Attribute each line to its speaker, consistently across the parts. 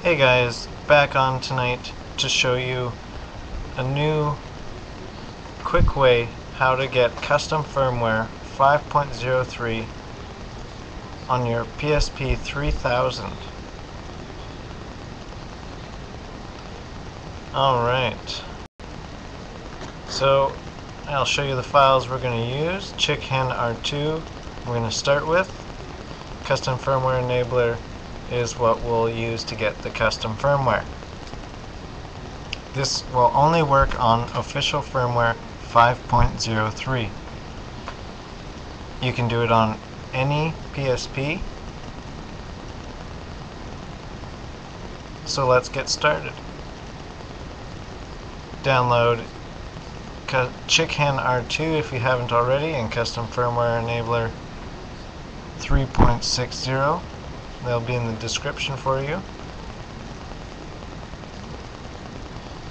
Speaker 1: Hey guys, back on tonight to show you a new quick way how to get custom firmware 5.03 on your PSP 3000. Alright, so I'll show you the files we're going to use. ChickHEN R2 we're going to start with. Custom firmware enabler is what we'll use to get the custom firmware. This will only work on official firmware 5.03. You can do it on any PSP. So let's get started. Download ChickHEN R2 if you haven't already, and custom firmware enabler 3.60. They'll be in the description for you.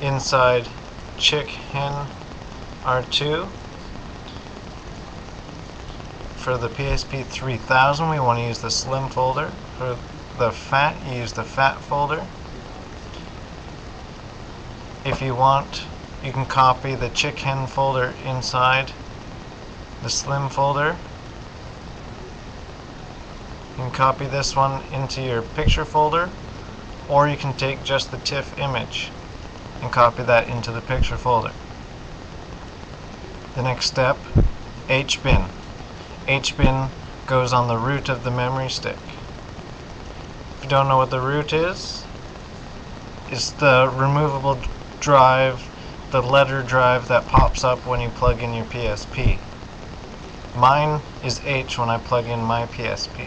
Speaker 1: Inside ChickHEN R2, for the PSP 3000 we want to use the slim folder. For the fat, you use the fat folder. If you want, you can copy the ChickHEN folder inside the slim folder. You can copy this one into your picture folder, or you can take just the TIFF image and copy that into the picture folder. The next step, HBin. HBin goes on the root of the memory stick. If you don't know what the root is, it's the removable drive, the letter drive that pops up when you plug in your PSP. Mine is H when I plug in my PSP.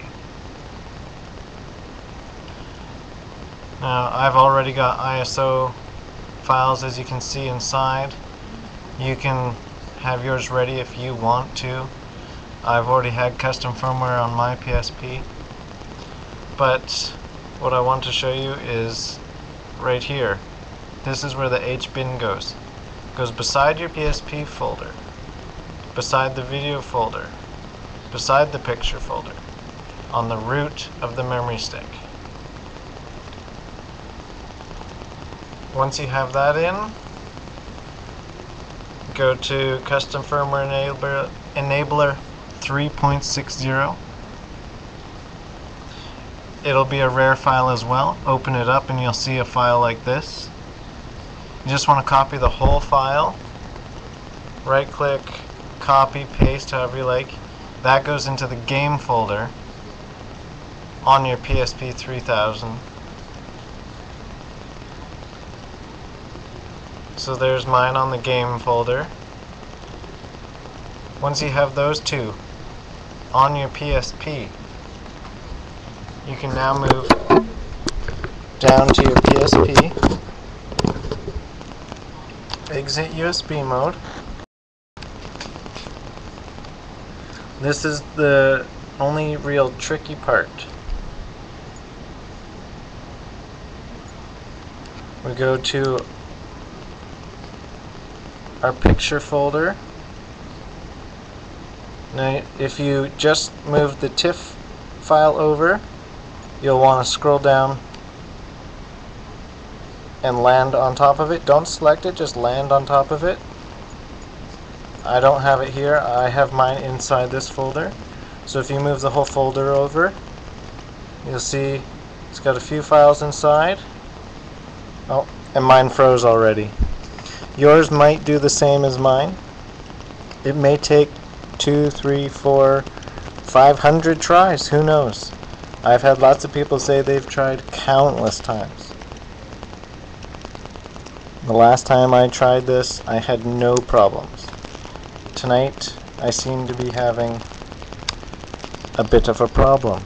Speaker 1: Now, I've already got ISO files, as you can see inside. You can have yours ready if you want to. I've already had custom firmware on my PSP, but what I want to show you is right here. This is where the HBin goes. It goes beside your PSP folder, beside the video folder, beside the picture folder, on the root of the memory stick. Once you have that in, go to Custom Firmware Enabler 3.60. It'll be a rare file as well. Open it up and you'll see a file like this. You just want to copy the whole file. Right click, copy, paste, however you like. That goes into the game folder on your PSP 3000. So there's mine on the game folder. Once you have those two on your PSP, you can now move down to your PSP, exit USB mode. This is the only real tricky part. We go to our picture folder. Now, if you just move the TIFF file over, you'll want to scroll down and land on top of it. Don't select it, just land on top of it. I don't have it here, I have mine inside this folder. So if you move the whole folder over, you'll see it's got a few files inside. Oh, and mine froze already. Yours might do the same as mine. It may take 2, 3, 4, 500 tries, who knows? I've had lots of people say they've tried countless times. The last time I tried this, I had no problems. Tonight, I seem to be having a bit of a problem.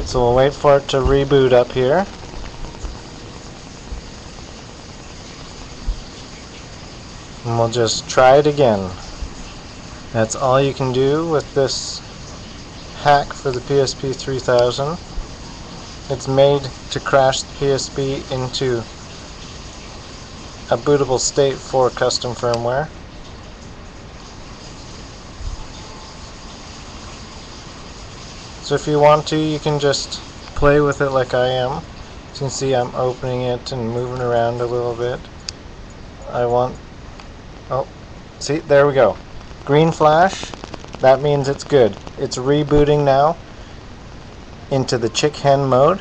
Speaker 1: So we'll wait for it to reboot up here. And we'll just try it again. That's all you can do with this hack for the PSP 3000. It's made to crash the PSP into a bootable state for custom firmware. So if you want to, you can just play with it like I am. As you can see, I'm opening it and moving around a little bit. Oh, see, there we go. Green flash, that means it's good. It's rebooting now into the ChickHEN mode.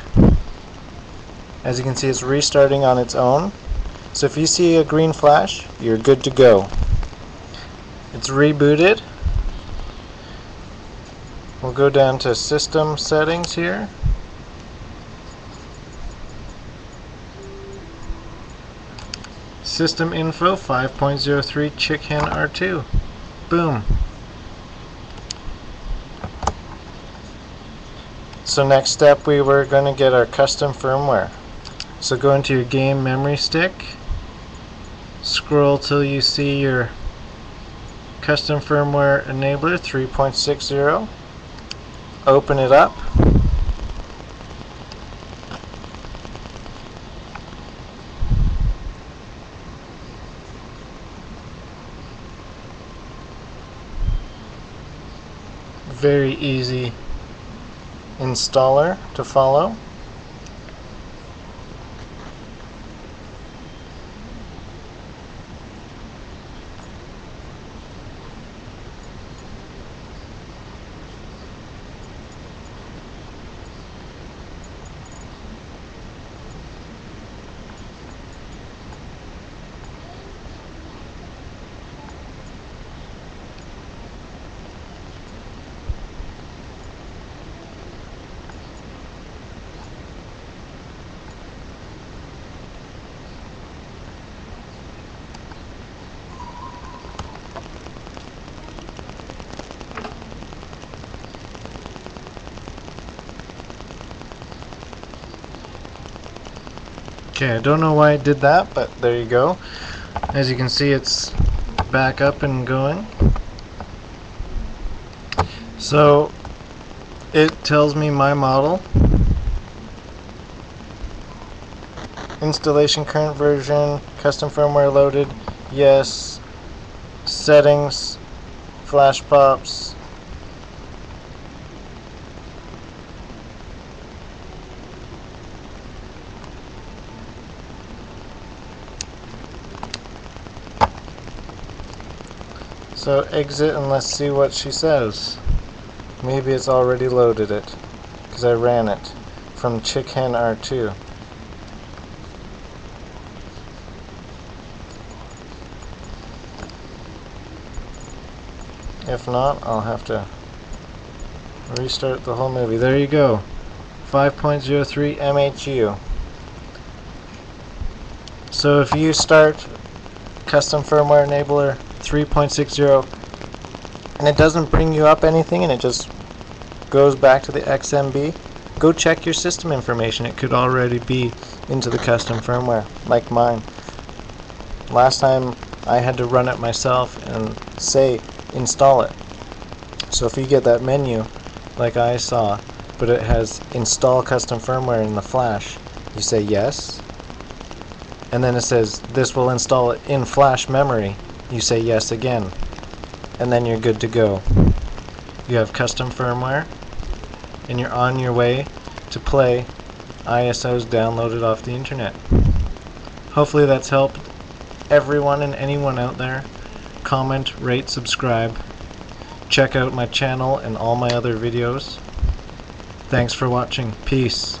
Speaker 1: As you can see, it's restarting on its own. So if you see a green flash, you're good to go. It's rebooted. We'll go down to system settings here. System info 5.03 ChickHEN R2. Boom. So next step, we were going to get our custom firmware. So go into your game memory stick, scroll till you see your custom firmware enabler 3.60. Open it up. Very easy installer to follow. Okay, I don't know why it did that, but there you go. As you can see, it's back up and going. So it tells me my model, installation current version, custom firmware loaded, yes, settings, flash pops, so exit and let's see what she says. Maybe it's already loaded it, because I ran it from ChickHEN R2. If not, I'll have to restart the whole movie. There you go. 5.03 MHU. So if you start custom firmware enabler 3.60 and it doesn't bring you up anything and it just goes back to the XMB, go check your system information. It could already be into the custom firmware, like mine. Last time I had to run it myself and say install it. So if you get that menu like I saw, but it has install custom firmware in the flash, you say yes, and then it says this will install it in flash memory, you say yes again, and then you're good to go. You have custom firmware and you're on your way to play ISOs downloaded off the internet. Hopefully that's helped everyone and anyone out there. Comment, rate, subscribe. Check out my channel and all my other videos. Thanks for watching. Peace.